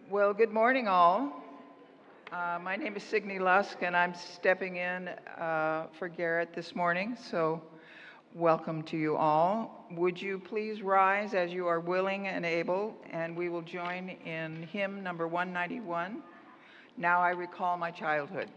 Well, good morning, all. My name is Signe Lusk, and I'm stepping in for Garrett this morning, so welcome to you all. Would you please rise as you are willing and able, and we will join in hymn number 191, Now I Recall My Childhood.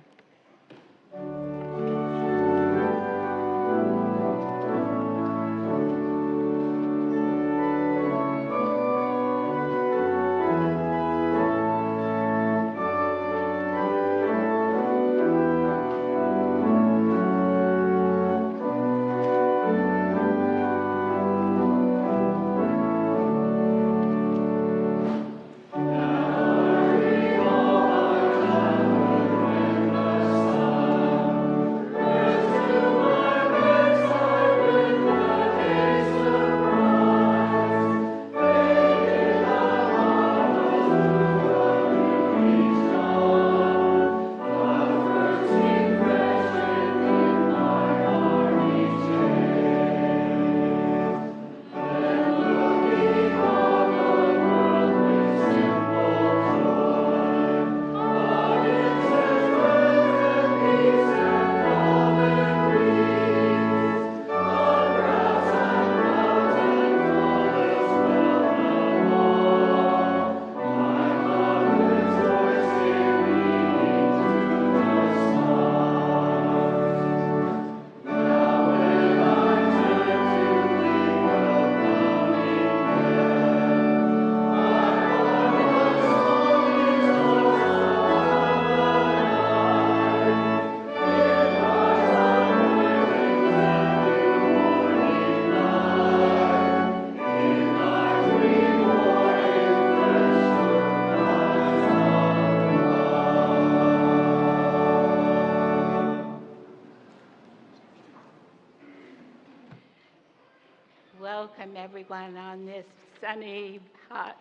Welcome everyone on this sunny, hot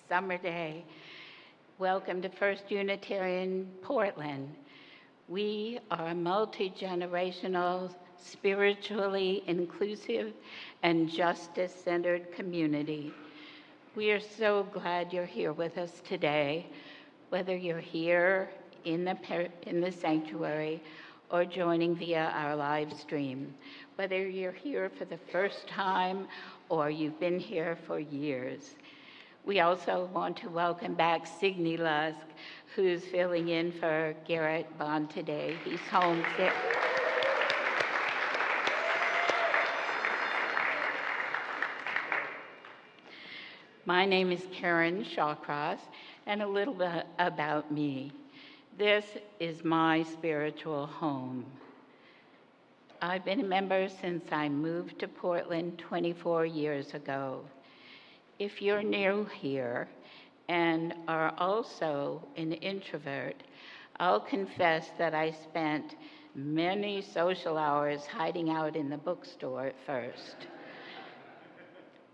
summer day. Welcome to First Unitarian Portland. We are a multi-generational, spiritually inclusive, and justice-centered community. We are so glad you're here with us today, whether you're here in the sanctuary or joining via our live stream. Whether you're here for the first time or you've been here for years. We also want to welcome back Signe Lusk, who's filling in for Garrett Bond today. He's homesick. My name is Karen Shawcross, and a little bit about me. This is my spiritual home. I've been a member since I moved to Portland 24 years ago. If you're new here and are also an introvert, I'll confess that I spent many social hours hiding out in the bookstore at first.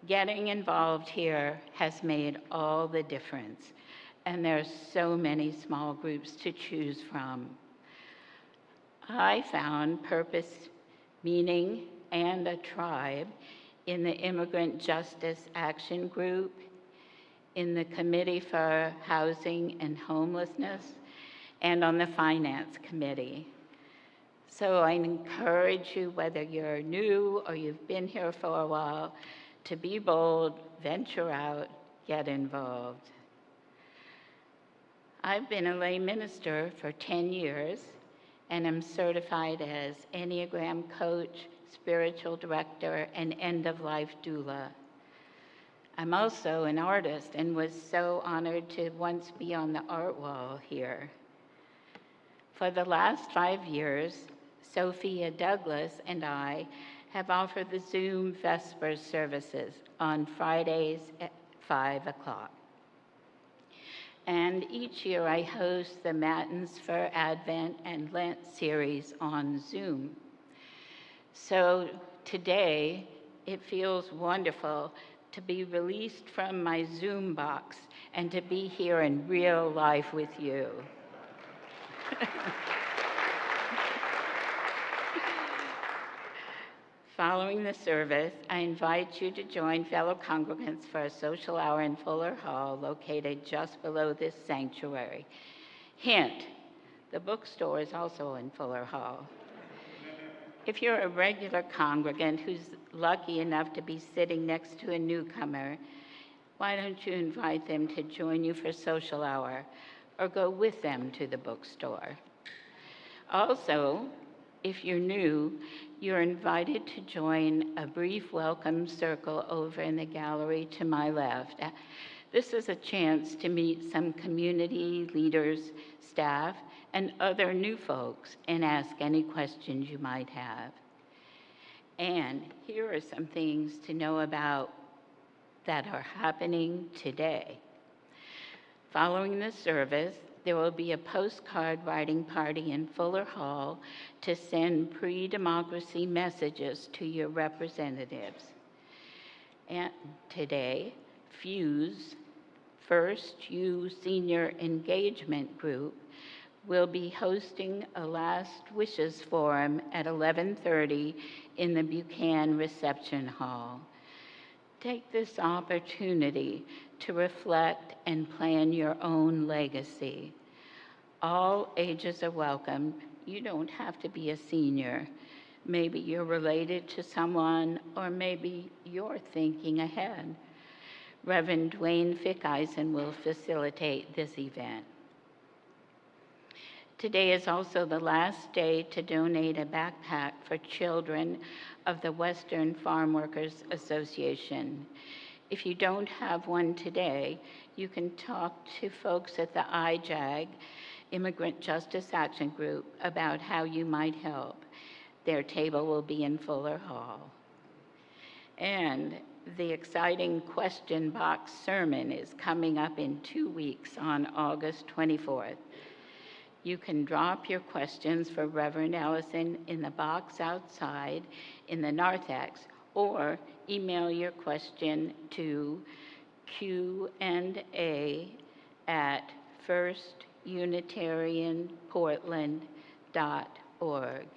Getting involved here has made all the difference, and there's so many small groups to choose from. I found purpose, meaning, and a tribe in the Immigrant Justice Action Group, in the Committee for Housing and Homelessness, and on the Finance Committee. So I encourage you, whether you're new or you've been here for a while, to be bold, venture out, get involved. I've been a lay minister for 10 years, and am certified as Enneagram coach, spiritual director, and end-of-life doula. I'm also an artist and was so honored to once be on the art wall here. For the last 5 years, Sophia Douglas and I have offered the Zoom Vespers services on Fridays at 5 o'clock. And each year I host the Matins for Advent and Lent series on Zoom. So today, it feels wonderful to be released from my Zoom box and to be here in real life with you. Following the service, I invite you to join fellow congregants for a social hour in Fuller Hall, located just below this sanctuary. Hint, the bookstore is also in Fuller Hall. If you're a regular congregant who's lucky enough to be sitting next to a newcomer, why don't you invite them to join you for social hour or go with them to the bookstore? Also, if you're new, you're invited to join a brief welcome circle over in the gallery to my left. This is a chance to meet some community leaders, staff, and other new folks and ask any questions you might have. And here are some things to know about that are happening today. Following the service, there will be a postcard writing party in Fuller Hall to send pre-democracy messages to your representatives. And today, Fuse, First U Senior Engagement Group, will be hosting a Last Wishes Forum at 11:30 in the Buchanan Reception Hall. Take this opportunity to reflect and plan your own legacy. All ages are welcome. You don't have to be a senior. Maybe you're related to someone, or maybe you're thinking ahead. Reverend Dwayne Fickeisen will facilitate this event. Today is also the last day to donate a backpack for children of the Western Farm Workers Association. If you don't have one today, you can talk to folks at the IJAG, Immigrant Justice Action Group, about how you might help. Their table will be in Fuller Hall. And the exciting question box sermon is coming up in 2 weeks on August 24th. You can drop your questions for Reverend Alison in the box outside in the narthex, or email your question to q&a@firstunitarianportland.org.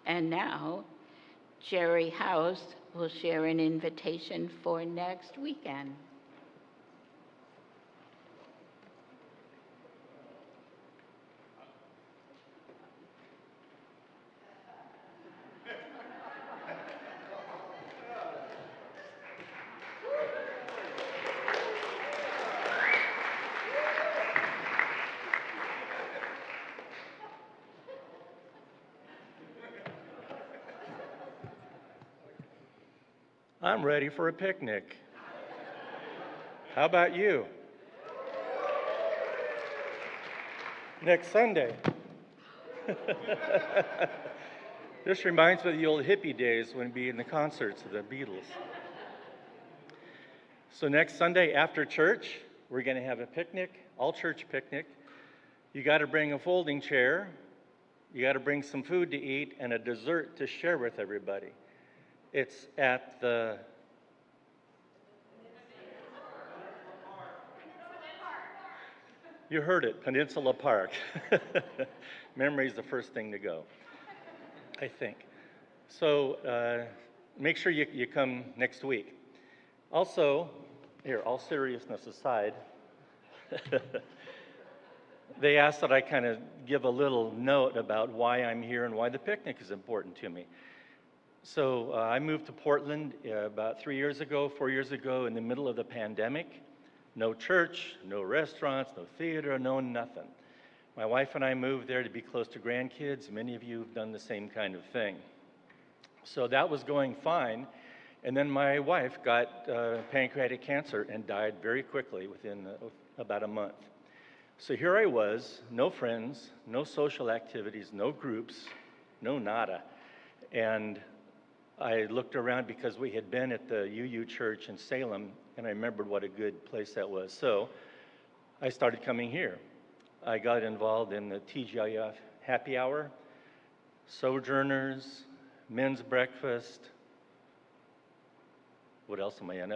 And now, Jerry House will share an invitation for next weekend. I'm ready for a picnic. How about you? Next Sunday. This reminds me of the old hippie days when we'd be in the concerts of the Beatles. So next Sunday after church, we're going to have a picnic, all church picnic. You got to bring a folding chair, you got to bring some food to eat, and a dessert to share with everybody. It's at the You heard it, Peninsula Park. Memory's the first thing to go, I think. So make sure you come next week. Also, here, all seriousness aside, they asked that I kind of give a little note about why I'm here and why the picnic is important to me. So I moved to Portland about 4 years ago, in the middle of the pandemic. No church, no restaurants, no theater, no nothing. My wife and I moved there to be close to grandkids. Many of you have done the same kind of thing. So that was going fine. And then my wife got pancreatic cancer and died very quickly within about a month. So here I was, no friends, no social activities, no groups, no nada. And I looked around because we had been at the UU Church in Salem, and I remembered what a good place that was. So I started coming here. I got involved in the TGIF happy hour, sojourners, men's breakfast. What else am I in?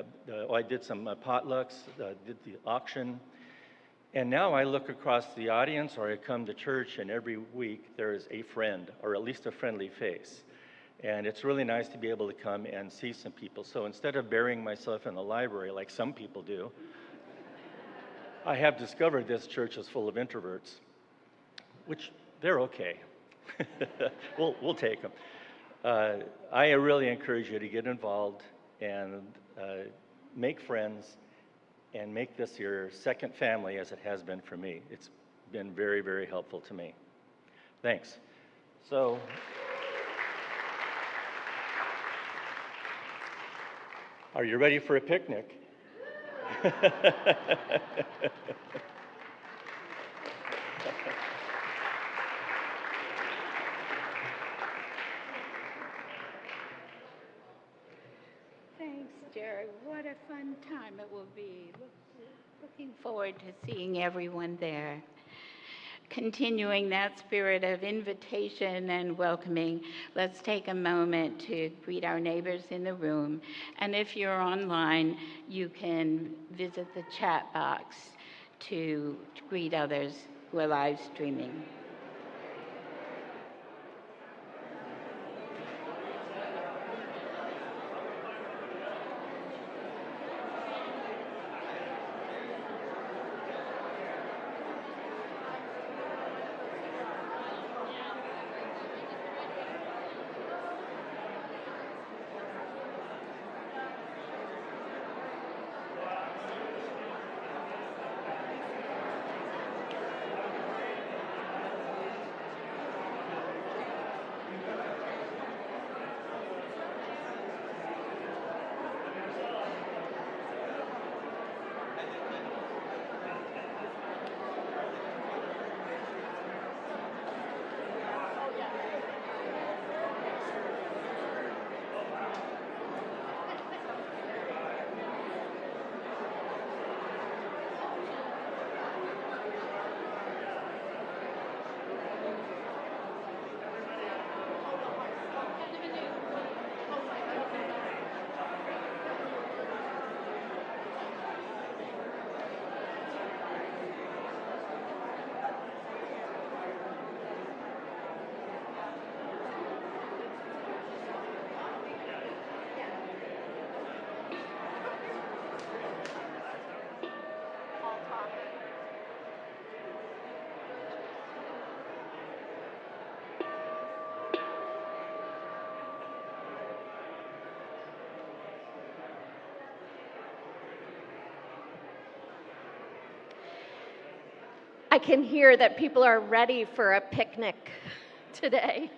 I did some potlucks, did the auction. And now I look across the audience, or I come to church, and every week there is a friend, or at least a friendly face. And it's really nice to be able to come and see some people. So instead of burying myself in the library like some people do, I have discovered this church is full of introverts, which they're okay. We'll take them. I really encourage you to get involved and make friends and make this your second family as it has been for me. It's been very, very helpful to me. Thanks. So, are you ready for a picnic? Thanks, Jerry. What a fun time it will be. Looking forward to seeing everyone there. Continuing that spirit of invitation and welcoming, let's take a moment to greet our neighbors in the room. And if you're online, you can visit the chat box to greet others who are live streaming. I can hear that people are ready for a picnic today.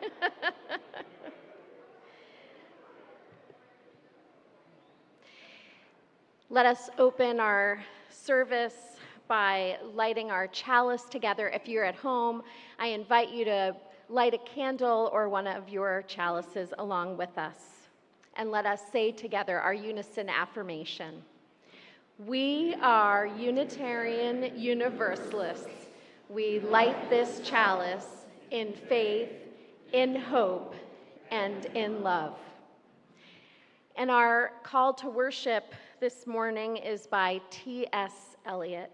Let us open our service by lighting our chalice together. If you're at home, I invite you to light a candle or one of your chalices along with us. And let us say together our unison affirmation. We are Unitarian Universalists. We light this chalice in faith, in hope, and in love. And our call to worship this morning is by T.S. Eliot.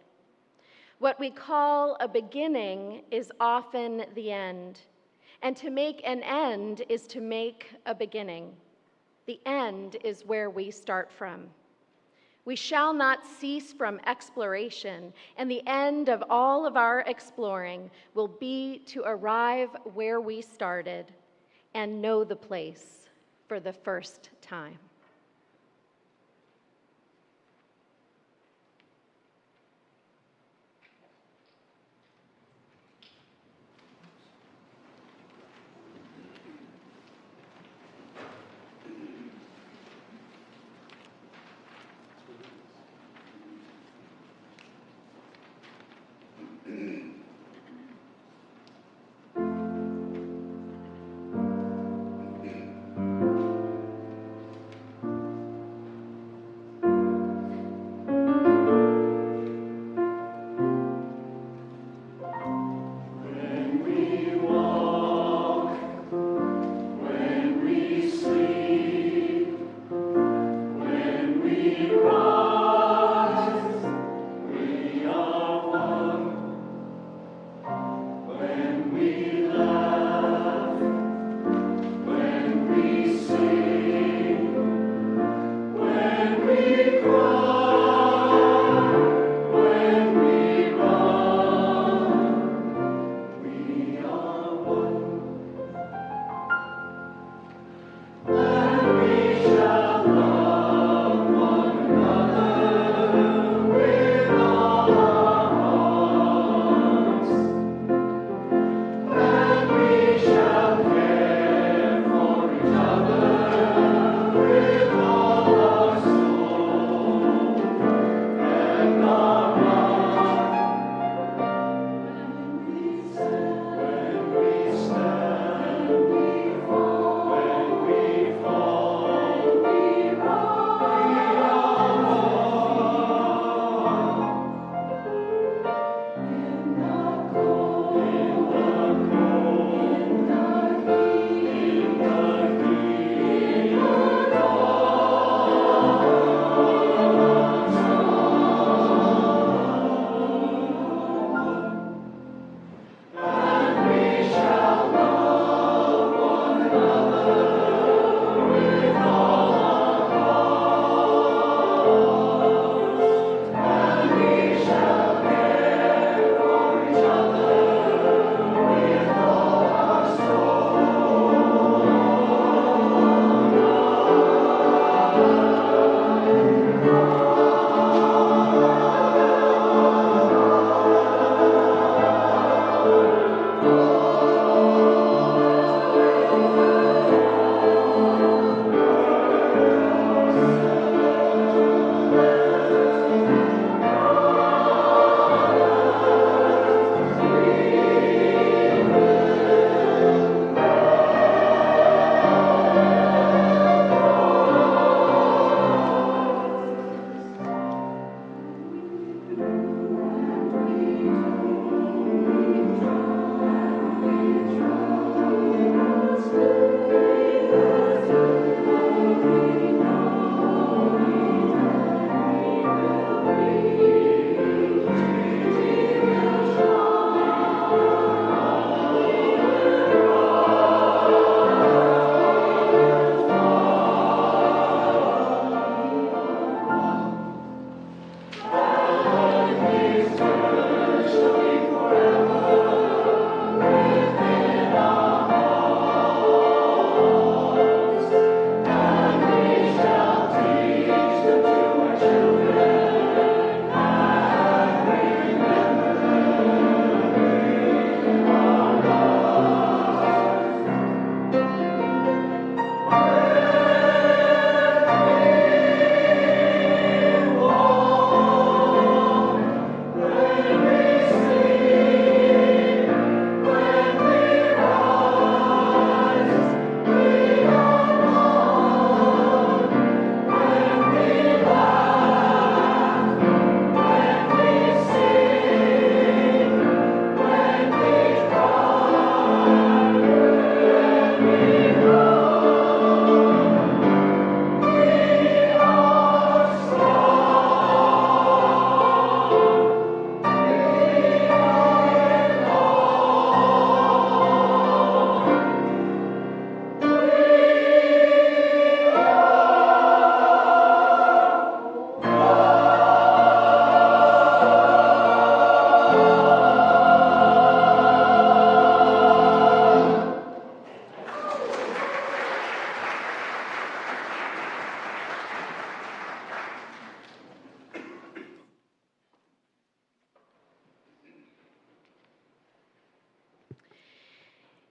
What we call a beginning is often the end, and to make an end is to make a beginning. The end is where we start from. We shall not cease from exploration, and the end of all of our exploring will be to arrive where we started and know the place for the first time.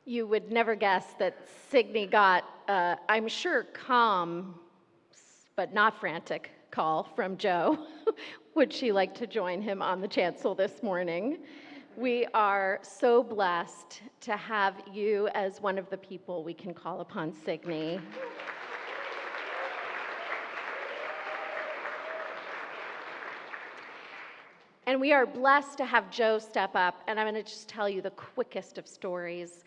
You would never guess that Signe got, I'm sure, calm, but not frantic call from Joe. Would she like to join him on the chancel this morning? We are so blessed to have you as one of the people we can call upon, Signe. And we are blessed to have Joe step up, and I'm going to just tell you the quickest of stories.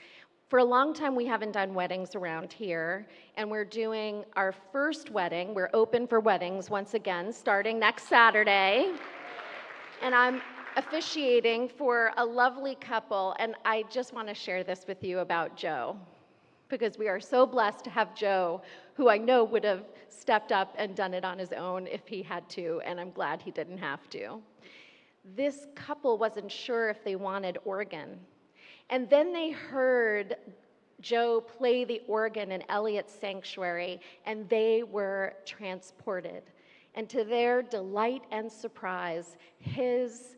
For a long time, we haven't done weddings around here, and we're doing our first wedding. We're open for weddings once again, starting next Saturday. And I'm officiating for a lovely couple, and I just want to share this with you about Joe, because we are so blessed to have Joe, who I know would have stepped up and done it on his own if he had to, and I'm glad he didn't have to. This couple wasn't sure if they wanted organ. And then they heard Joe play the organ in Elliott's sanctuary, and they were transported. And to their delight and surprise, his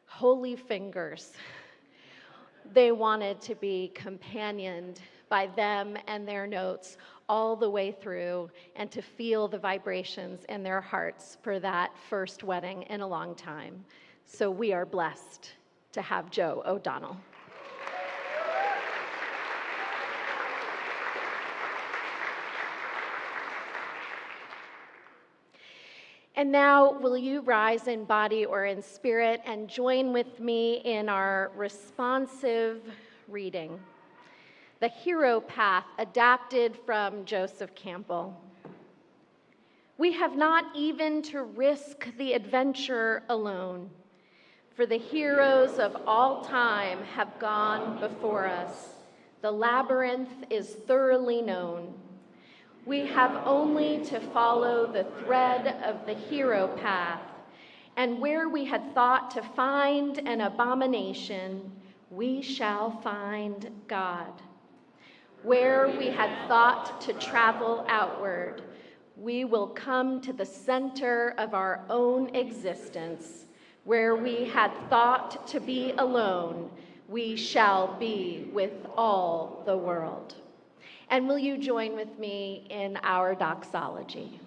holy fingers, they wanted to be companioned by them and their notes all the way through, and to feel the vibrations in their hearts for that first wedding in a long time. So we are blessed to have Joe O'Donnell. And now, will you rise in body or in spirit and join with me in our responsive reading? The Hero Path, adapted from Joseph Campbell. We have not even to risk the adventure alone, for the heroes of all time have gone before us. The labyrinth is thoroughly known. We have only to follow the thread of the hero path, and where we had thought to find an abomination, we shall find God. Where we had thought to travel outward, we will come to the center of our own existence. Where we had thought to be alone, we shall be with all the world. And will you join with me in our doxology?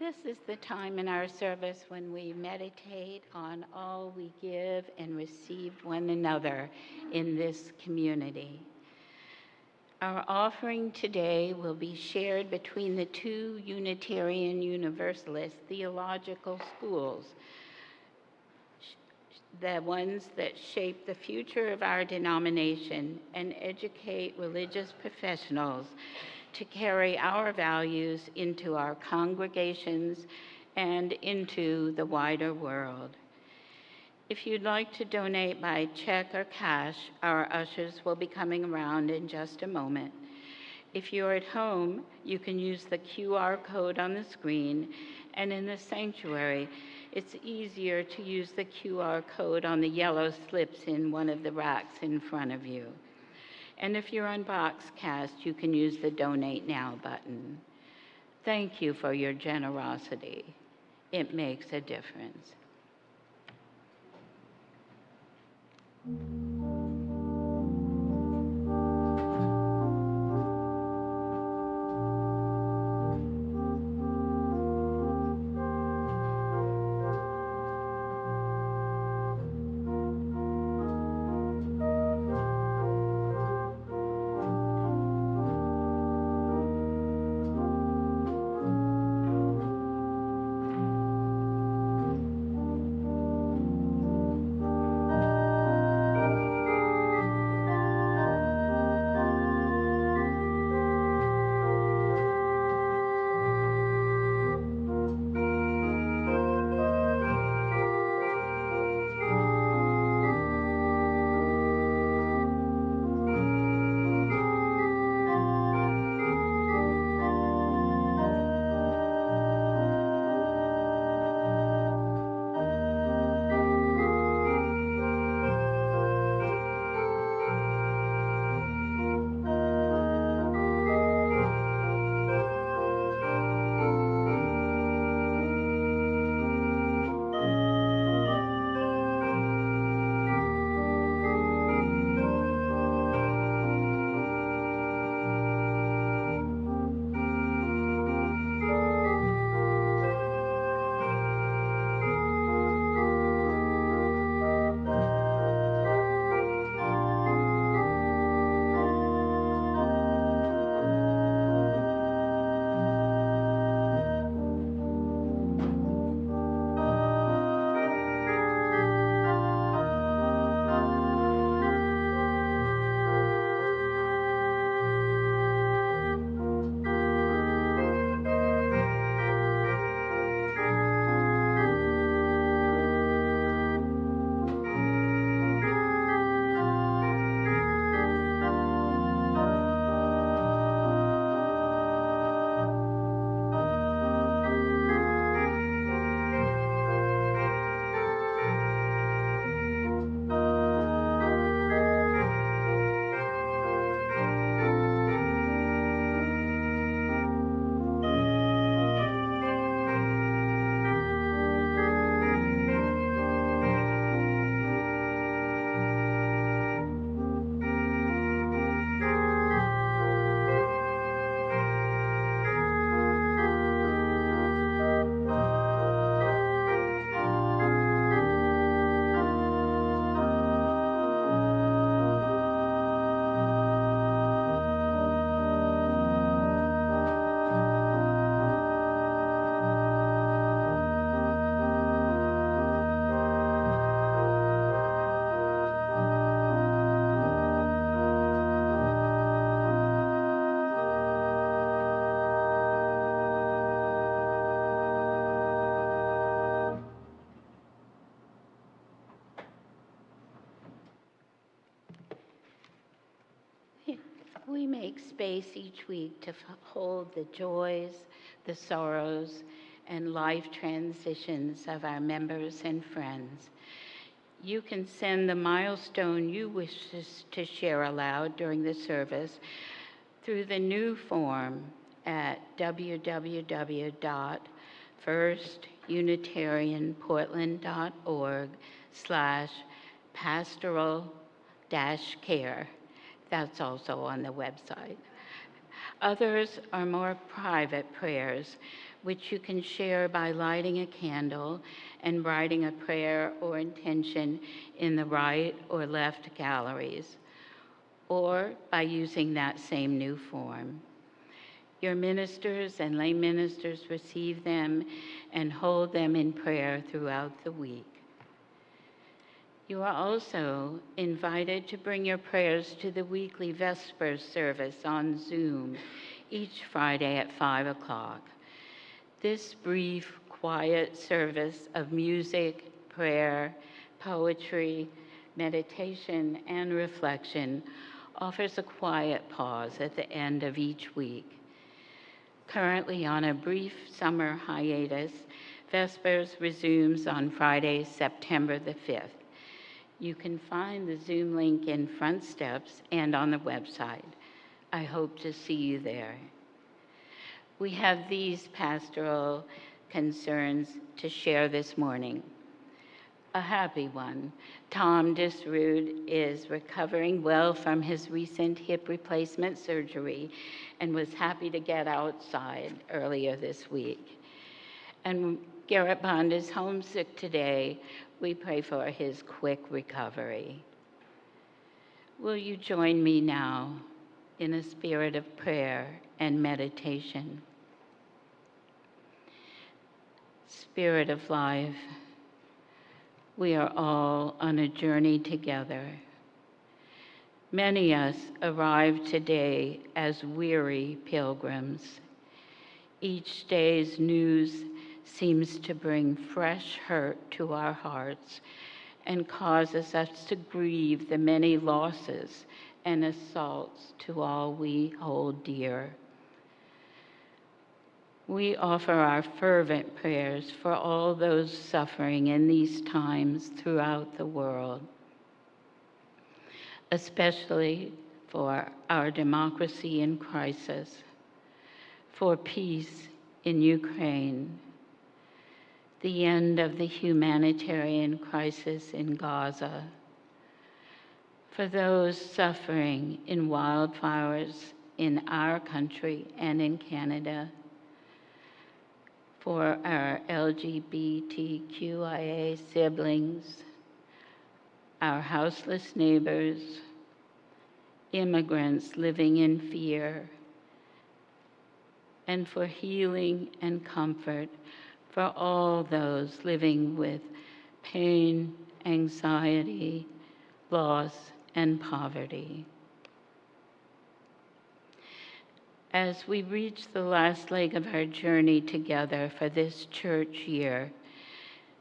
This is the time in our service when we meditate on all we give and receive one another in this community. Our offering today will be shared between the two Unitarian Universalist theological schools, the ones that shape the future of our denomination and educate religious professionals to carry our values into our congregations and into the wider world. If you'd like to donate by check or cash, our ushers will be coming around in just a moment. If you're at home, you can use the QR code on the screen, and in the sanctuary, it's easier to use the QR code on the yellow slips in one of the racks in front of you. And if you're on Boxcast, you can use the Donate Now button. Thank you for your generosity. It makes a difference. We make space each week to hold the joys, the sorrows, and life transitions of our members and friends. You can send the milestone you wish to share aloud during the service through the new form at www.firstunitarianportland.org/pastoral-care. That's also on the website. Others are more private prayers, which you can share by lighting a candle and writing a prayer or intention in the right or left galleries, or by using that same new form. Your ministers and lay ministers receive them and hold them in prayer throughout the week. You are also invited to bring your prayers to the weekly Vespers service on Zoom each Friday at 5 o'clock. This brief, quiet service of music, prayer, poetry, meditation, and reflection offers a quiet pause at the end of each week. Currently on a brief summer hiatus, Vespers resumes on Friday, September the 5th. You can find the Zoom link in front steps and on the website. I hope to see you there. We have these pastoral concerns to share this morning. A happy one. Tom Disrude is recovering well from his recent hip replacement surgery and was happy to get outside earlier this week. And Garrett Bond is homesick today. We pray for his quick recovery. Will you join me now in a spirit of prayer and meditation? Spirit of life, we are all on a journey together. Many of us arrive today as weary pilgrims. Each day's news seems to bring fresh hurt to our hearts and causes us to grieve the many losses and assaults to all we hold dear. We offer our fervent prayers for all those suffering in these times throughout the world, especially for our democracy in crisis, for peace in Ukraine, the end of the humanitarian crisis in Gaza, for those suffering in wildfires in our country and in Canada, for our LGBTQIA siblings, our houseless neighbors, immigrants living in fear, and for healing and comfort for all those living with pain, anxiety, loss, and poverty. As we reach the last leg of our journey together for this church year,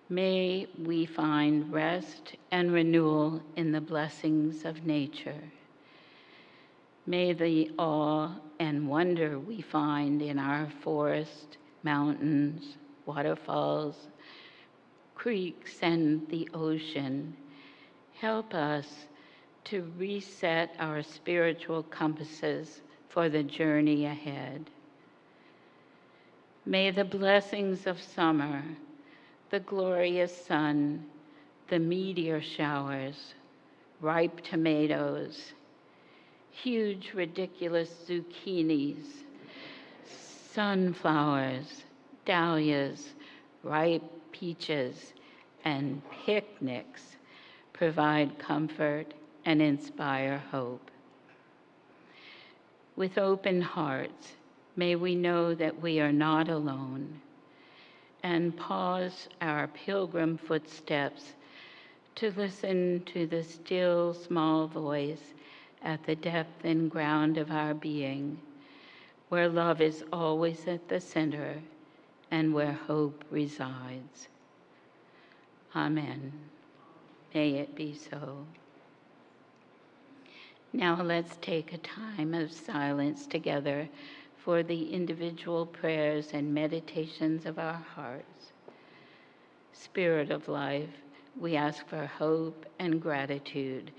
may we find rest and renewal in the blessings of nature. May the awe and wonder we find in our forest, mountains, waterfalls, creeks, and the ocean help us to reset our spiritual compasses for the journey ahead. May the blessings of summer, the glorious sun, the meteor showers, ripe tomatoes, huge ridiculous zucchinis, sunflowers, dahlias, ripe peaches, and picnics provide comfort and inspire hope. With open hearts, may we know that we are not alone, and pause our pilgrim footsteps to listen to the still small voice at the depth and ground of our being, where love is always at the center and where hope resides. Amen. May it be so. Now let's take a time of silence together for the individual prayers and meditations of our hearts. Spirit of life, we ask for hope and gratitude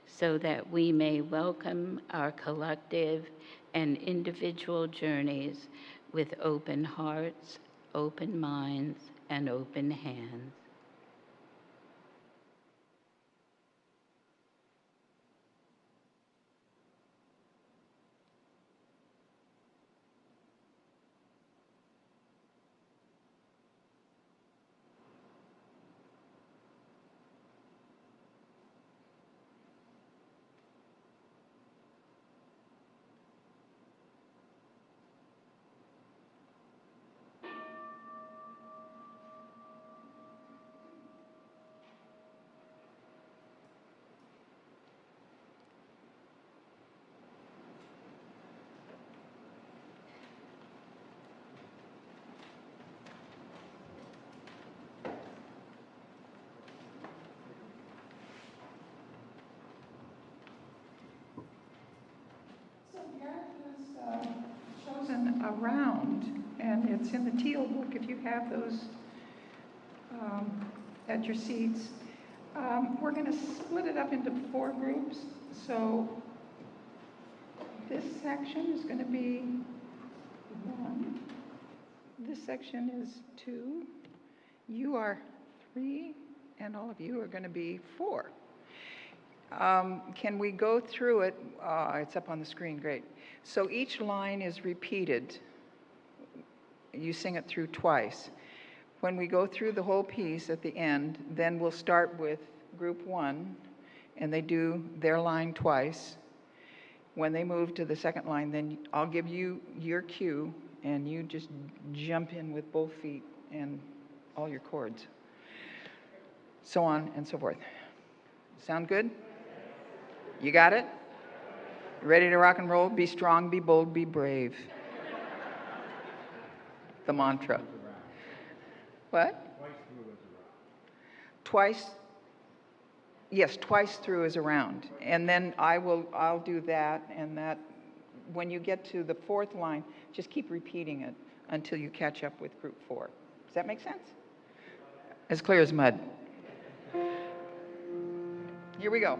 so that we may welcome our collective and individual journeys with open hearts, open minds, and open hands. Chosen a round, and it's in the teal book if you have those at your seats. We're going to split it up into 4 groups. So this section is going to be 1. This section is 2. You are 3, and all of you are going to be 4. Can we go through it? It's up on the screen, great. So each line is repeated. You sing it through twice. When we go through the whole piece at the end, then we'll start with group 1, and they do their line twice. When they move to the second line, then I'll give you your cue, and you just jump in with both feet and all your chords. So on and so forth. Sound good? You got it? You ready to rock and roll? Be strong, be bold, be brave. The mantra. What? Twice. Yes, twice through is around. And then I'll do that, and that, when you get to the 4th line, just keep repeating it until you catch up with group 4. Does that make sense? As clear as mud. Here we go.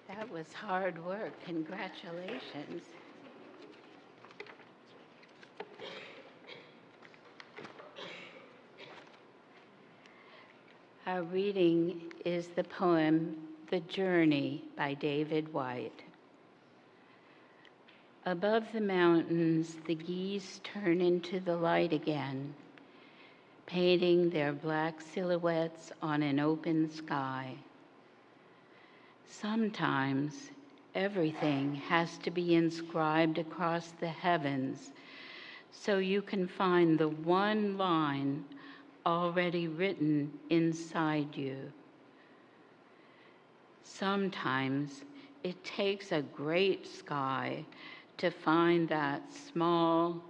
That was hard work. Congratulations. Our reading is the poem The Journey by David White. Above the mountains, the geese turn into the light again, painting their black silhouettes on an open sky. Sometimes everything has to be inscribed across the heavens so you can find the one line already written inside you. Sometimes it takes a great sky to find that small,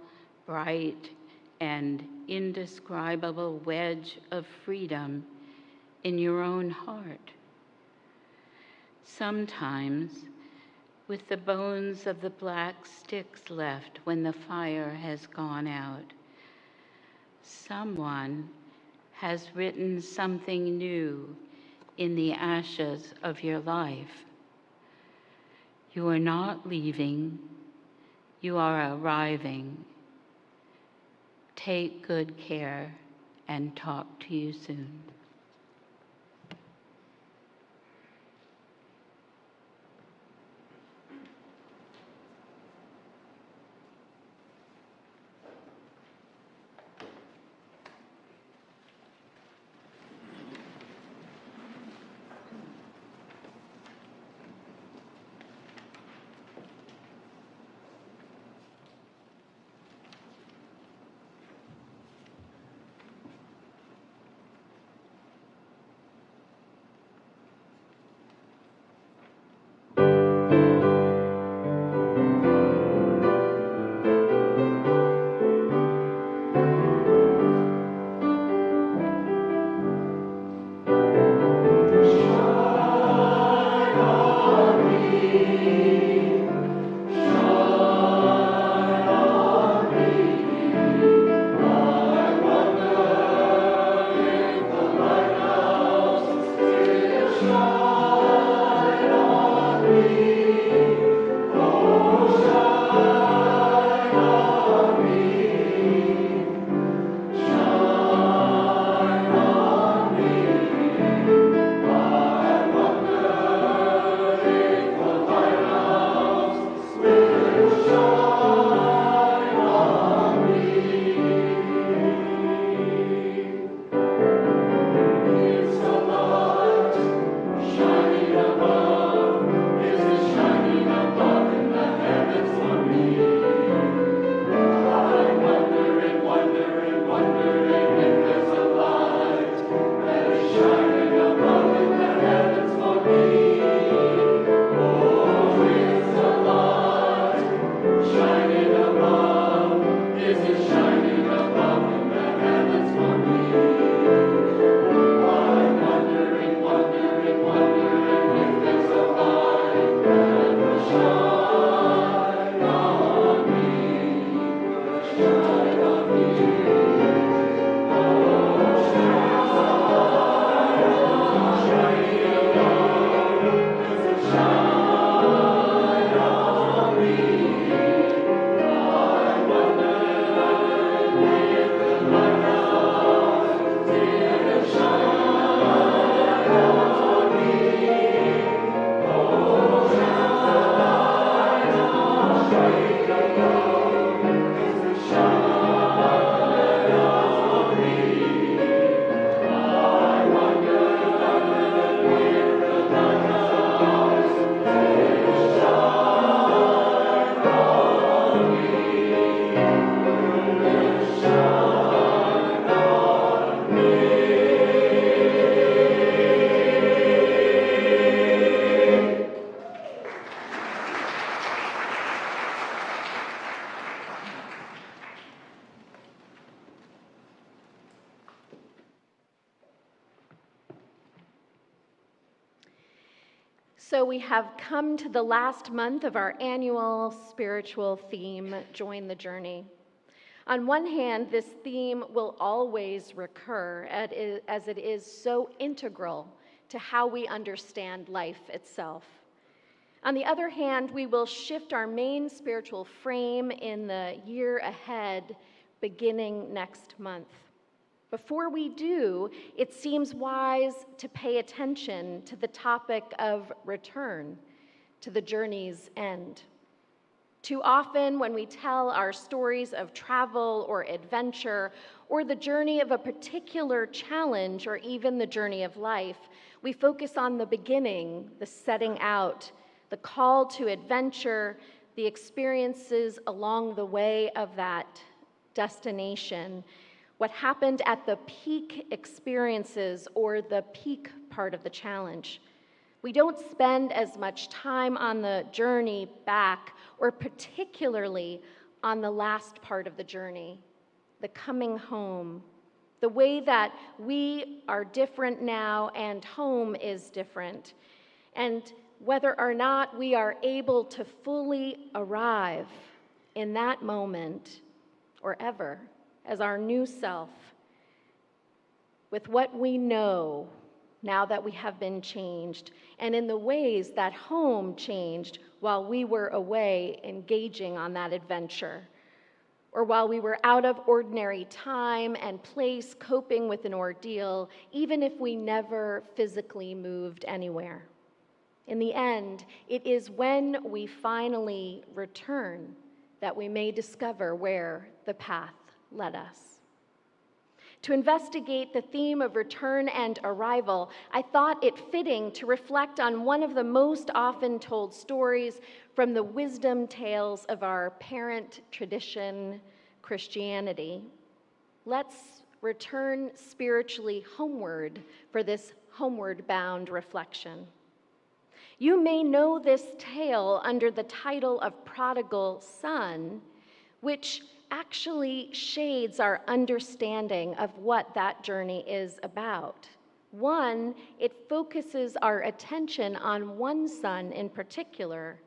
bright, and indescribable wedge of freedom in your own heart. Sometimes, with the bones of the black sticks left when the fire has gone out, someone has written something new in the ashes of your life. You are not leaving, you are arriving. Take good care and talk to you soon. So we have come to the last month of our annual spiritual theme, Join the Journey. On one hand, this theme will always recur as it is so integral to how we understand life itself. On the other hand, we will shift our main spiritual frame in the year ahead, beginning next month. Before we do, it seems wise to pay attention to the topic of return, to the journey's end. Too often, when we tell our stories of travel or adventure, or the journey of a particular challenge, or even the journey of life, we focus on the beginning, the setting out, the call to adventure, the experiences along the way of that destination, what happened at the peak experiences or the peak part of the challenge. We don't spend as much time on the journey back, or particularly on the last part of the journey, the coming home, the way that we are different now and home is different, and whether or not we are able to fully arrive in that moment or ever as our new self with what we know now that we have been changed, and in the ways that home changed while we were away engaging on that adventure, or while we were out of ordinary time and place coping with an ordeal, even if we never physically moved anywhere. In the end, it is when we finally return that we may discover where the path led us. To investigate the theme of return and arrival, I thought it fitting to reflect on one of the most often told stories from the wisdom tales of our parent tradition, Christianity. Let's return spiritually homeward for this homeward bound reflection. You may know this tale under the title of Prodigal Son, which actually shades our understanding of what that journey is about. One, it focuses our attention on one son in particular,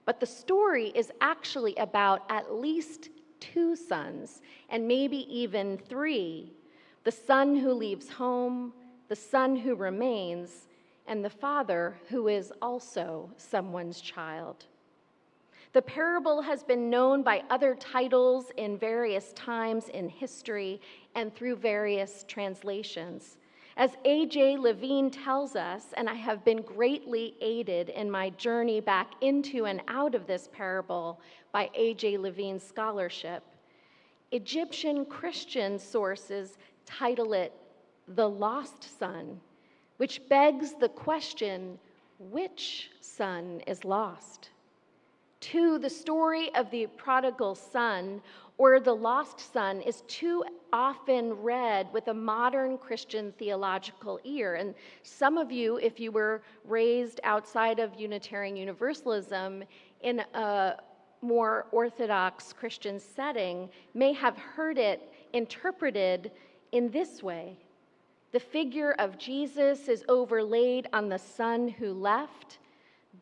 but the story is actually about at least two sons, and maybe even three: the son who leaves home, the son who remains, and the father who is also someone's child. The parable has been known by other titles in various times in history and through various translations. As A.J. Levine tells us, and I have been greatly aided in my journey back into and out of this parable by A.J. Levine's scholarship, Egyptian Christian sources title it The Lost Son, which begs the question, which son is lost? Two, the story of the prodigal son or the lost son is too often read with a modern Christian theological ear. And some of you, if you were raised outside of Unitarian Universalism in a more Orthodox Christian setting, may have heard it interpreted in this way. The figure of Jesus is overlaid on the son who left.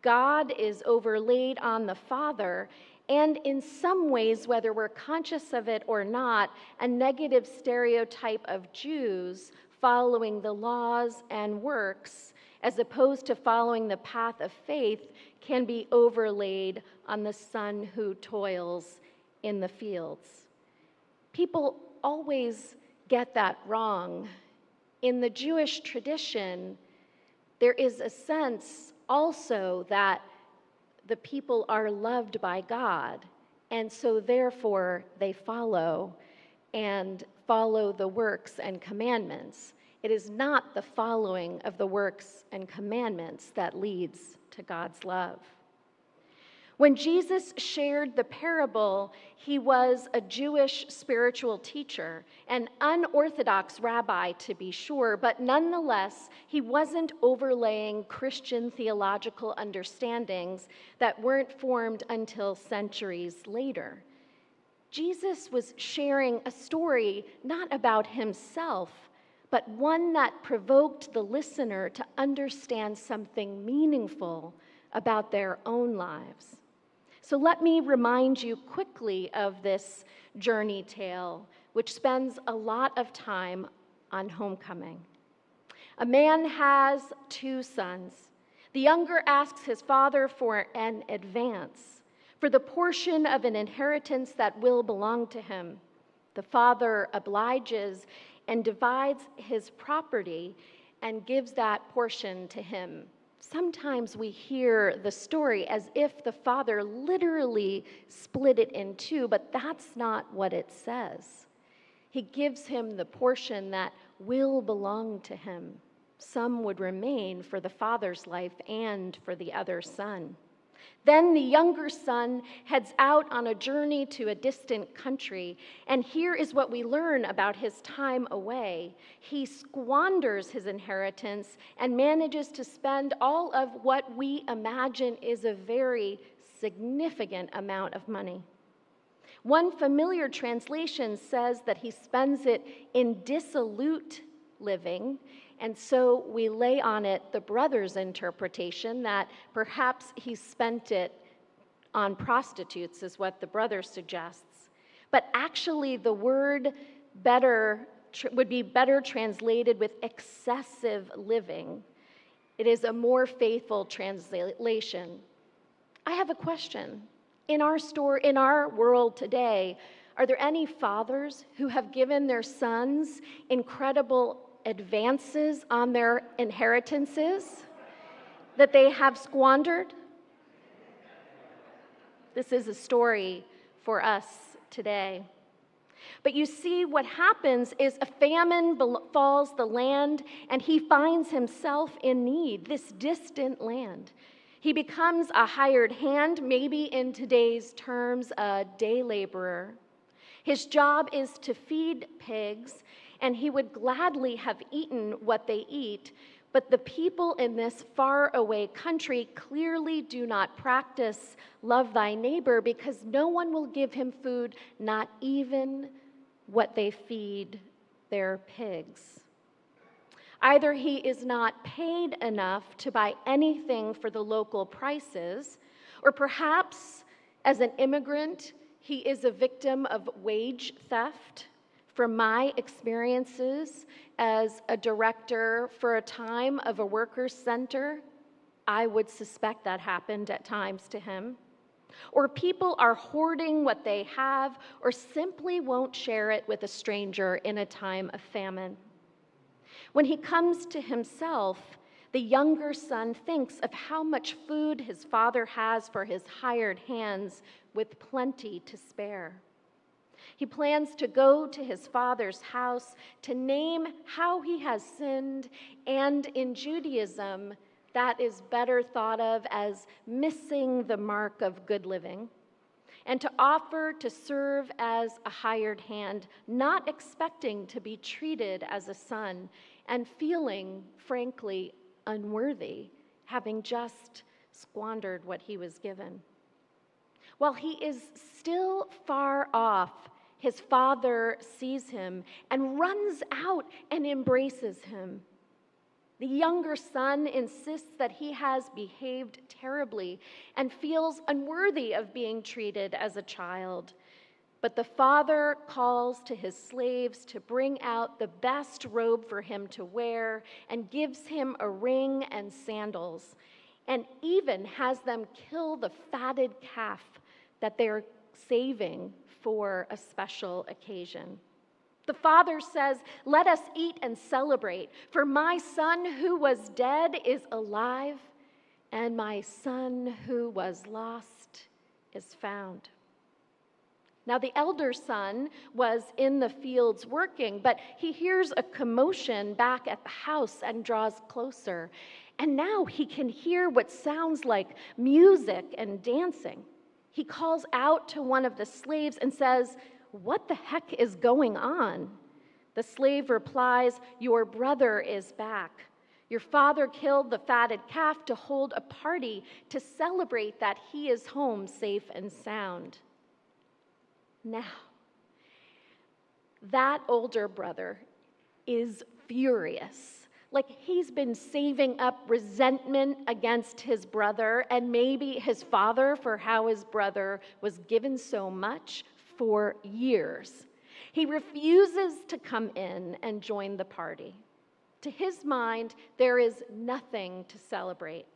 God is overlaid on the Father, and in some ways, whether we're conscious of it or not, a negative stereotype of Jews following the laws and works, as opposed to following the path of faith, can be overlaid on the son who toils in the fields. People always get that wrong. In the Jewish tradition, there is a sense also that the people are loved by God, and so therefore they follow the works and commandments. It is not the following of the works and commandments that leads to God's love. When Jesus shared the parable, he was a Jewish spiritual teacher, an unorthodox rabbi to be sure, but nonetheless, he wasn't overlaying Christian theological understandings that weren't formed until centuries later. Jesus was sharing a story not about himself, but one that provoked the listener to understand something meaningful about their own lives. So let me remind you quickly of this journey tale, which spends a lot of time on homecoming. A man has two sons. The younger asks his father for an advance, for the portion of an inheritance that will belong to him. The father obliges and divides his property and gives that portion to him. Sometimes we hear the story as if the father literally split it in two, but that's not what it says. He gives him the portion that will belong to him. Some would remain for the father's life and for the other son. Then the younger son heads out on a journey to a distant country, and here is what we learn about his time away. He squanders his inheritance and manages to spend all of what we imagine is a very significant amount of money. One familiar translation says that he spends it in dissolute living, and so we lay on it the brother's interpretation that perhaps he spent it on prostitutes, is what the brother suggests. But actually, the word would be better translated with excessive living. It is a more faithful translation. I have a question. In our world today, are there any fathers who have given their sons incredible advances on their inheritances that they have squandered? This is a story for us today. But you see, what happens is a famine befalls the land, and he finds himself in need, this distant land. He becomes a hired hand, maybe in today's terms, a day laborer. His job is to feed pigs, and he would gladly have eaten what they eat, but the people in this faraway country clearly do not practice love thy neighbor because no one will give him food, not even what they feed their pigs. Either he is not paid enough to buy anything for the local prices, or perhaps as an immigrant, he is a victim of wage theft. From my experiences as a director for a time of a workers' center, I would suspect that happened at times to him. Or people are hoarding what they have or simply won't share it with a stranger in a time of famine. When he comes to himself, the younger son thinks of how much food his father has for his hired hands with plenty to spare. He plans to go to his father's house to name how he has sinned, and in Judaism, that is better thought of as missing the mark of good living, and to offer to serve as a hired hand, not expecting to be treated as a son, and feeling, frankly, unworthy, having just squandered what he was given. While he is still far off, his father sees him and runs out and embraces him. The younger son insists that he has behaved terribly and feels unworthy of being treated as a child. But the father calls to his slaves to bring out the best robe for him to wear and gives him a ring and sandals, and even has them kill the fatted calf that they're saving for a special occasion. The father says, "Let us eat and celebrate, for my son who was dead is alive, and my son who was lost is found." Now, the elder son was in the fields working, but he hears a commotion back at the house and draws closer. And now he can hear what sounds like music and dancing. He calls out to one of the slaves and says, "What the heck is going on?" The slave replies, "Your brother is back. Your father killed the fatted calf to hold a party to celebrate that he is home safe and sound." Now, that older brother is furious. Like he's been saving up resentment against his brother and maybe his father for how his brother was given so much for years. He refuses to come in and join the party. To his mind, there is nothing to celebrate.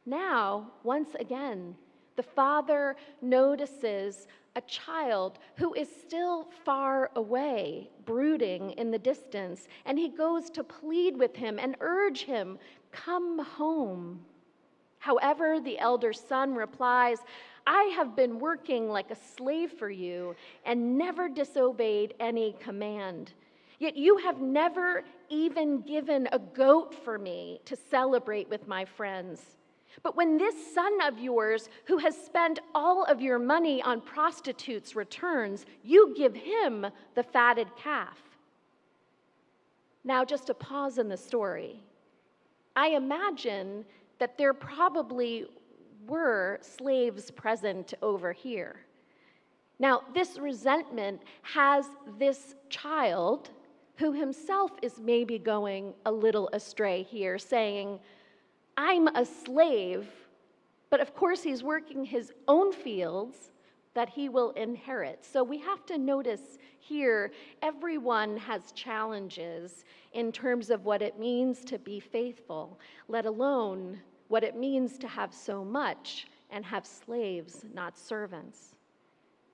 Now, once again, the father notices a child who is still far away, brooding in the distance, and he goes to plead with him and urge him, Come home." However, the elder son replies, "I have been working like a slave for you and never disobeyed any command. Yet you have never even given a goat for me to celebrate with my friends. But when this son of yours, who has spent all of your money on prostitutes, returns, you give him the fatted calf." Now, just a pause in the story. I imagine that there probably were slaves present over here. Now, this resentment has this child, who himself is maybe going a little astray here, saying, "I'm a slave," but of course he's working his own fields that he will inherit. So we have to notice here, everyone has challenges in terms of what it means to be faithful, let alone what it means to have so much and have slaves, not servants.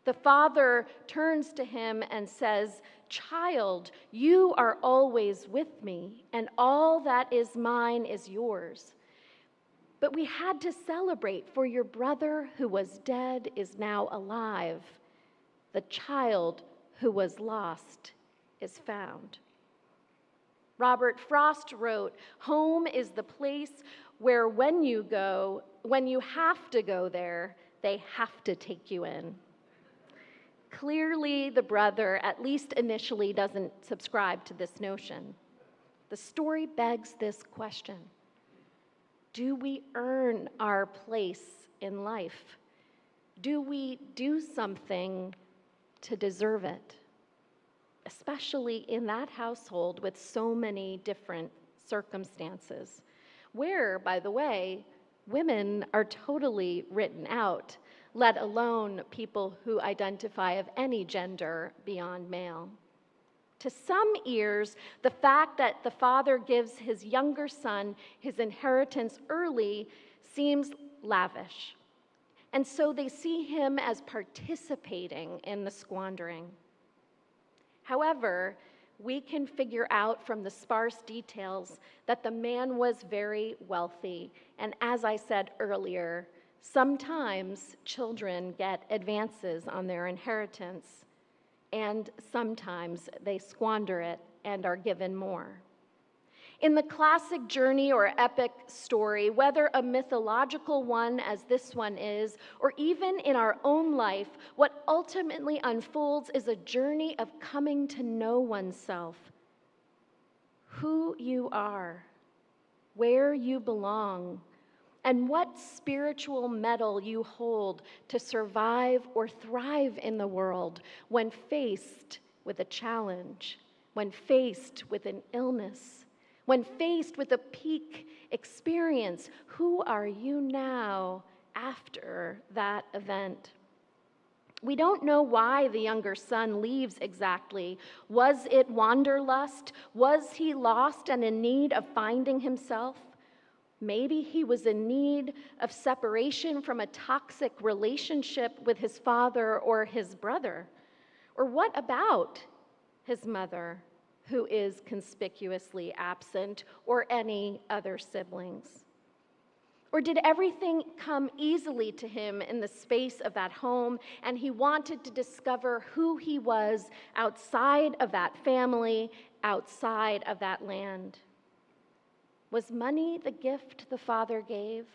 The father turns to him and says, "Child, you are always with me, and all that is mine is yours. But we had to celebrate, for your brother who was dead is now alive. The child who was lost is found." Robert Frost wrote, "Home is the place where when you have to go there, they have to take you in." Clearly, the brother, at least initially, doesn't subscribe to this notion. The story begs this question: do we earn our place in life? Do we do something to deserve it? Especially in that household with so many different circumstances, where, by the way, women are totally written out, let alone people who identify of any gender beyond male. To some ears, the fact that the father gives his younger son his inheritance early seems lavish, and so they see him as participating in the squandering. However, we can figure out from the sparse details that the man was very wealthy, and as I said earlier, sometimes children get advances on their inheritance, and sometimes they squander it and are given more. In the classic journey or epic story, whether a mythological one as this one is, or even in our own life, what ultimately unfolds is a journey of coming to know oneself, who you are, where you belong, and what spiritual mettle you hold to survive or thrive in the world when faced with a challenge, when faced with an illness, when faced with a peak experience. Who are you now after that event? We don't know why the younger son leaves exactly. Was it wanderlust? Was he lost and in need of finding himself? Maybe he was in need of separation from a toxic relationship with his father or his brother. Or what about his mother, who is conspicuously absent, or any other siblings? Or did everything come easily to him in the space of that home, and he wanted to discover who he was outside of that family, outside of that land? Was money the gift the father gave?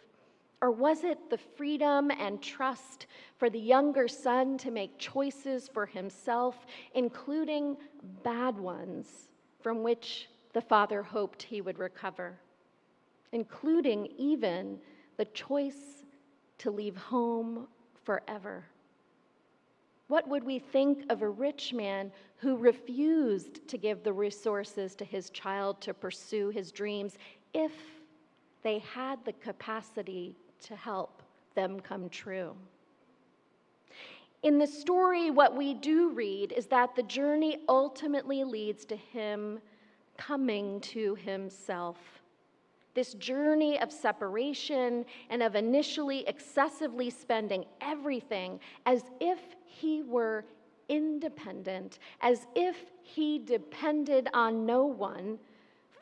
Or was it the freedom and trust for the younger son to make choices for himself, including bad ones from which the father hoped he would recover, including even the choice to leave home forever? What would we think of a rich man who refused to give the resources to his child to pursue his dreams if they had the capacity to help them come true? In the story, what we do read is that the journey ultimately leads to him coming to himself. This journey of separation and of initially excessively spending everything as if he were independent, as if he depended on no one,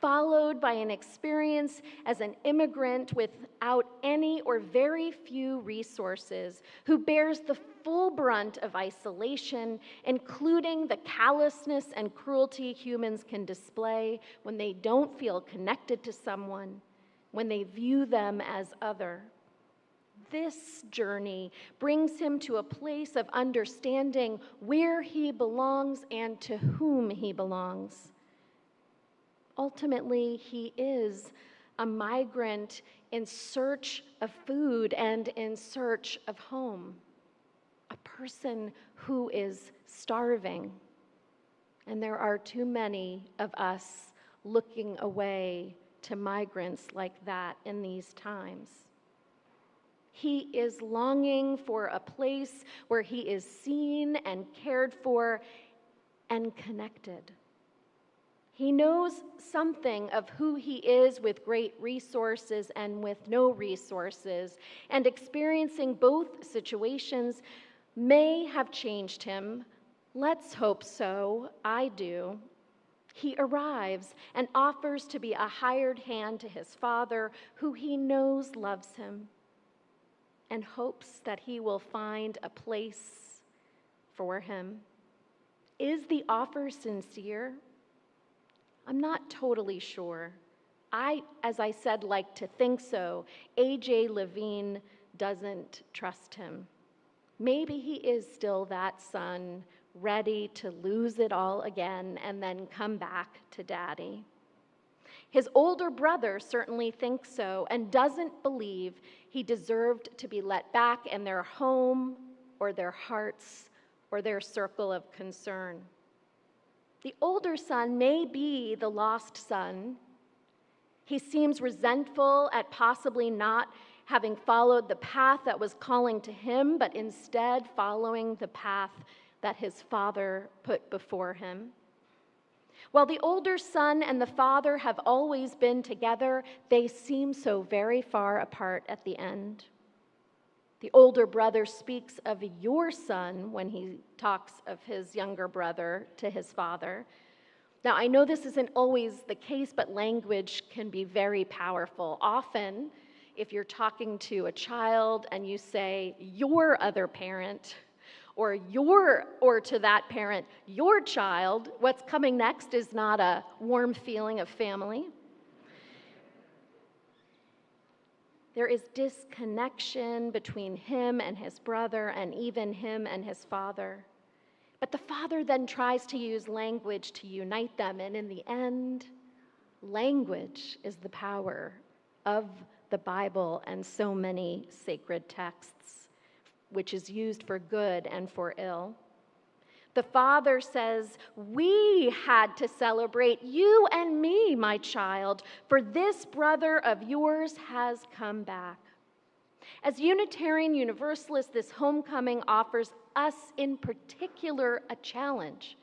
followed by an experience as an immigrant without any or very few resources, who bears the full brunt of isolation, including the callousness and cruelty humans can display when they don't feel connected to someone, when they view them as other. This journey brings him to a place of understanding where he belongs and to whom he belongs. Ultimately, he is a migrant in search of food and in search of home, a person who is starving. And there are too many of us looking away to migrants like that in these times. He is longing for a place where he is seen and cared for and connected. He knows something of who he is with great resources and with no resources, and experiencing both situations may have changed him. Let's hope so. I do. He arrives and offers to be a hired hand to his father, who he knows loves him, and hopes that he will find a place for him. Is the offer sincere? I'm not totally sure. As I said, like to think so. A.J. Levine doesn't trust him. Maybe he is still that son, ready to lose it all again and then come back to daddy. His older brother certainly thinks so and doesn't believe he deserved to be let back in their home or their hearts or their circle of concern. The older son may be the lost son. He seems resentful at possibly not having followed the path that was calling to him, but instead following the path that his father put before him. While the older son and the father have always been together, they seem so very far apart at the end. The older brother speaks of your son when he talks of his younger brother to his father. Now, I know this isn't always the case, but language can be very powerful. Often, if you're talking to a child and you say, your other parent, or to that parent, your child, what's coming next is not a warm feeling of family. There is disconnection between him and his brother, and even him and his father. But the father then tries to use language to unite them, and in the end, language is the power of the Bible and so many sacred texts, which is used for good and for ill. The father says, we had to celebrate you and me, my child, for this brother of yours has come back. As Unitarian Universalists, this homecoming offers us in particular a challenge.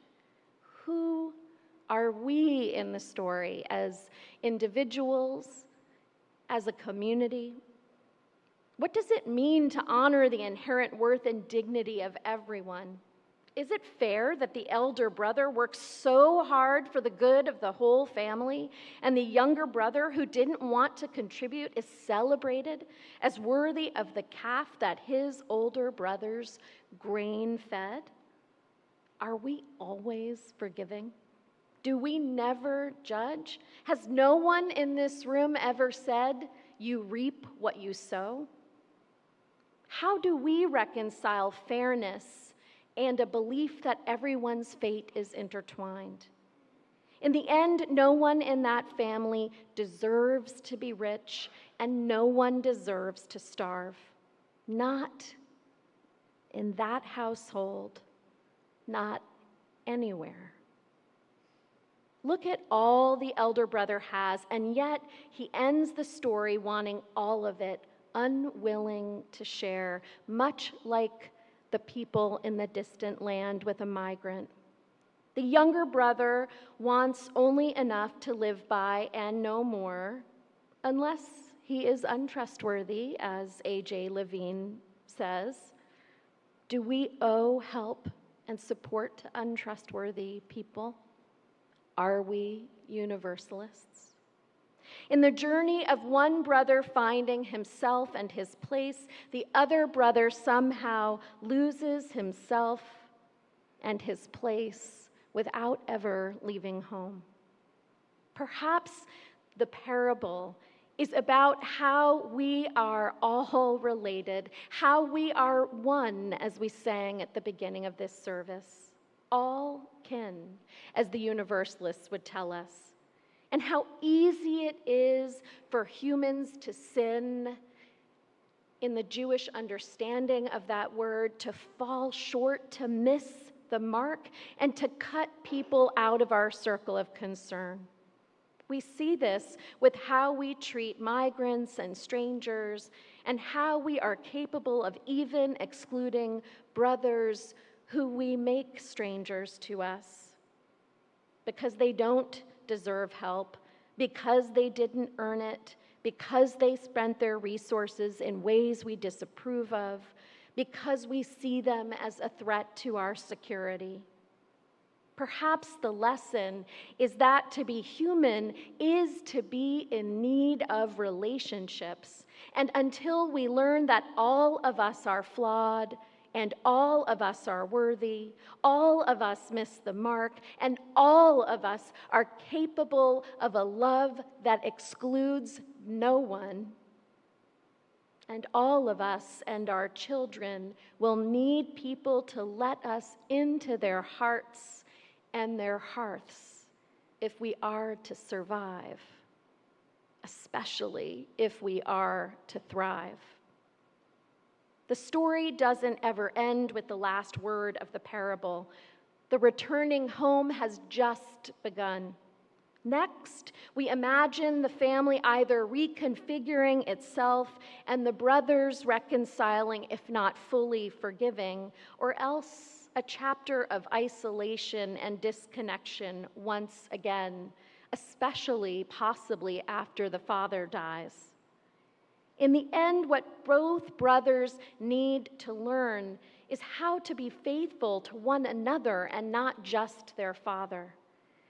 Who are we in the story as individuals, as a community? What does it mean to honor the inherent worth and dignity of everyone? Is it fair that the elder brother works so hard for the good of the whole family, and the younger brother who didn't want to contribute is celebrated as worthy of the calf that his older brother's grain fed? Are we always forgiving? Do we never judge? Has no one in this room ever said, you reap what you sow? How do we reconcile fairness and a belief that everyone's fate is intertwined? In the end, no one in that family deserves to be rich, and no one deserves to starve. Not in that household, not anywhere. Look at all the elder brother has, and yet he ends the story wanting all of it, unwilling to share, much like the people in the distant land with a migrant. The younger brother wants only enough to live by and no more, unless he is untrustworthy, as A.J. Levine says. Do we owe help and support to untrustworthy people? Are we universalists? In the journey of one brother finding himself and his place, the other brother somehow loses himself and his place without ever leaving home. Perhaps the parable is about how we are all related, how we are one, as we sang at the beginning of this service. All kin, as the Universalists would tell us. And how easy it is for humans to sin, in the Jewish understanding of that word, to fall short, to miss the mark, and to cut people out of our circle of concern. We see this with how we treat migrants and strangers, and how we are capable of even excluding brothers who we make strangers to us because they don't deserve help, because they didn't earn it, because they spent their resources in ways we disapprove of, because we see them as a threat to our security. Perhaps the lesson is that to be human is to be in need of relationships. And until we learn that all of us are flawed, and all of us are worthy, all of us miss the mark, and all of us are capable of a love that excludes no one, and all of us and our children will need people to let us into their hearts and their hearths if we are to survive, especially if we are to thrive. The story doesn't ever end with the last word of the parable. The returning home has just begun. Next, we imagine the family either reconfiguring itself and the brothers reconciling, if not fully forgiving, or else a chapter of isolation and disconnection once again, especially possibly after the father dies. In the end, what both brothers need to learn is how to be faithful to one another and not just their father.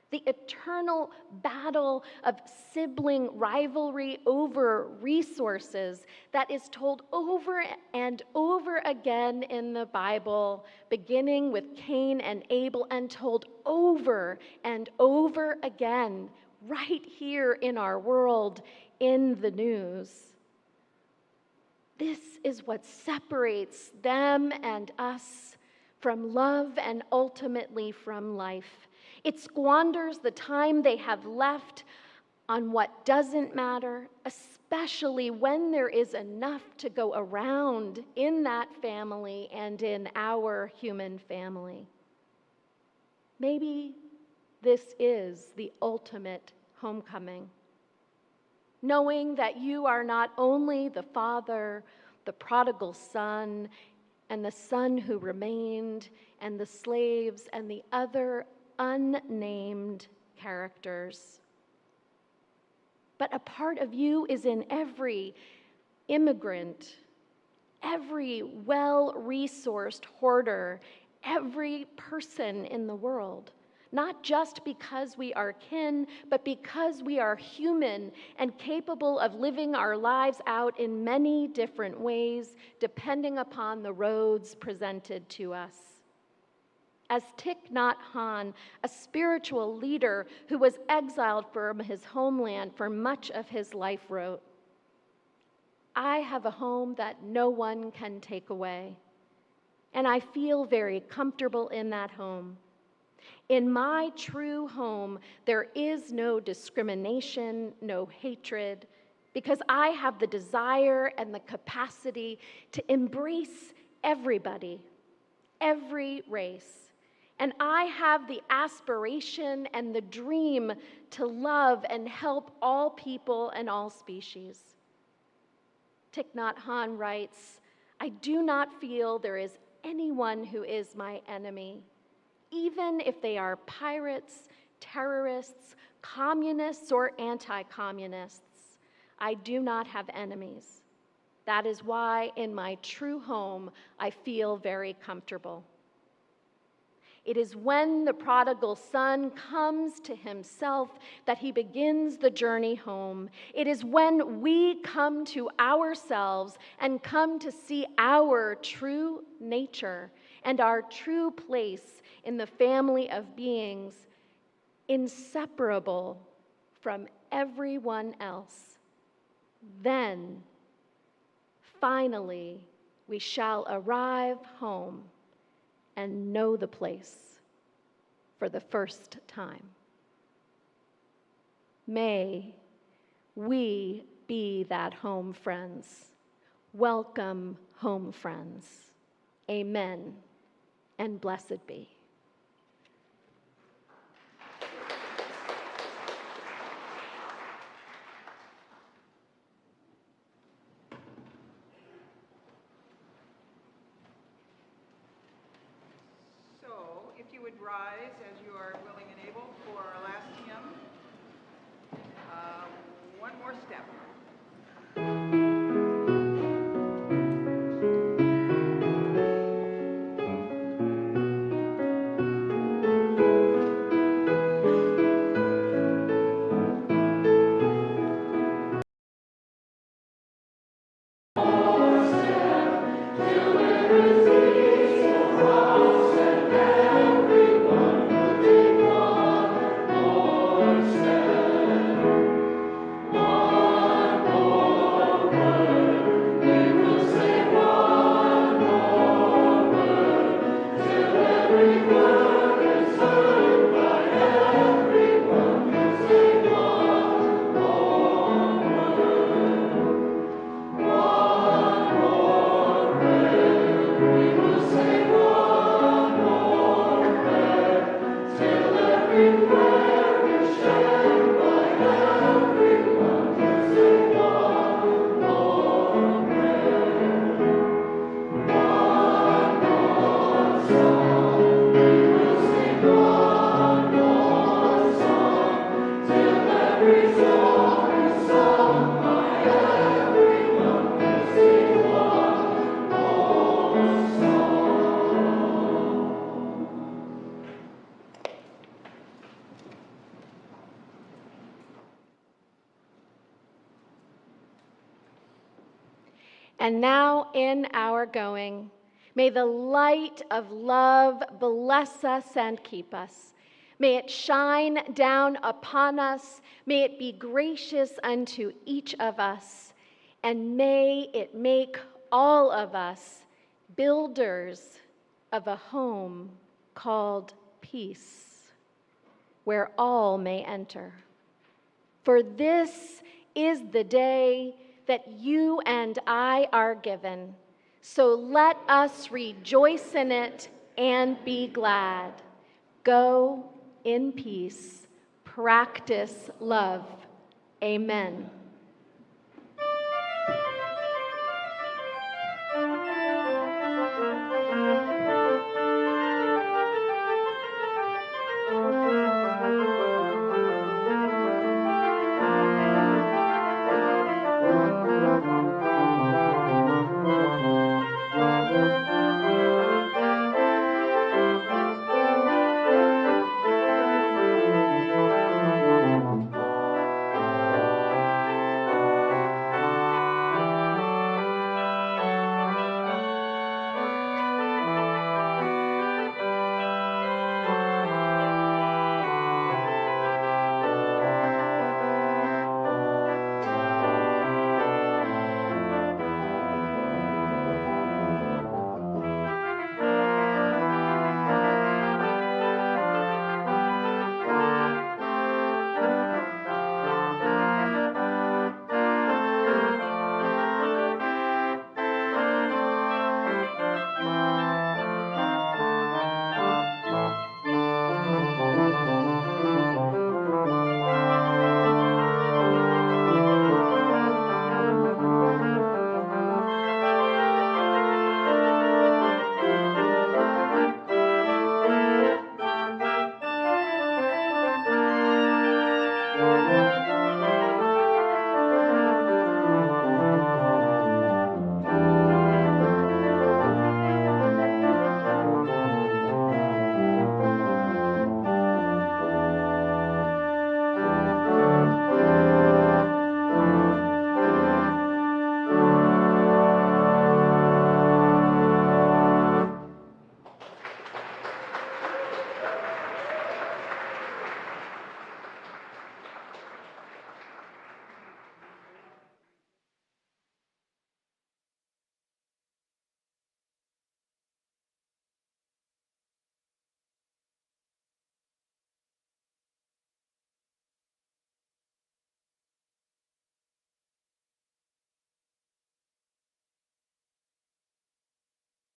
The eternal battle of sibling rivalry over resources that is told over and over again in the Bible, beginning with Cain and Abel, and told over and over again right here in our world in the news. This is what separates them and us from love and ultimately from life. It squanders the time they have left on what doesn't matter, especially when there is enough to go around in that family and in our human family. Maybe this is the ultimate homecoming. Knowing that you are not only the father, the prodigal son, and the son who remained, and the slaves, and the other unnamed characters. But a part of you is in every immigrant, every well-resourced hoarder, every person in the world. Not just because we are kin, but because we are human and capable of living our lives out in many different ways, depending upon the roads presented to us. As Thich Nhat Hanh, a spiritual leader who was exiled from his homeland for much of his life, wrote, "I have a home that no one can take away, and I feel very comfortable in that home. In my true home, there is no discrimination, no hatred, because I have the desire and the capacity to embrace everybody, every race. And I have the aspiration and the dream to love and help all people and all species." Thich Nhat Hanh writes, "I do not feel there is anyone who is my enemy, even if they are pirates, terrorists, communists, or anti-communists. I do not have enemies. That is why in my true home, I feel very comfortable." It is when the prodigal son comes to himself that he begins the journey home. It is when we come to ourselves and come to see our true nature and our true place in the family of beings, inseparable from everyone else. Then, finally, we shall arrive home and know the place for the first time. May we be that home, friends. Welcome home, friends. Amen, and blessed be. If you would rise as you are willing and able for our last hymn. One more step. And now in our going, may the light of love bless us and keep us. May it shine down upon us. May it be gracious unto each of us. And may it make all of us builders of a home called peace, where all may enter. For this is the day that you and I are given. So let us rejoice in it and be glad. Go in peace. Practice love. Amen.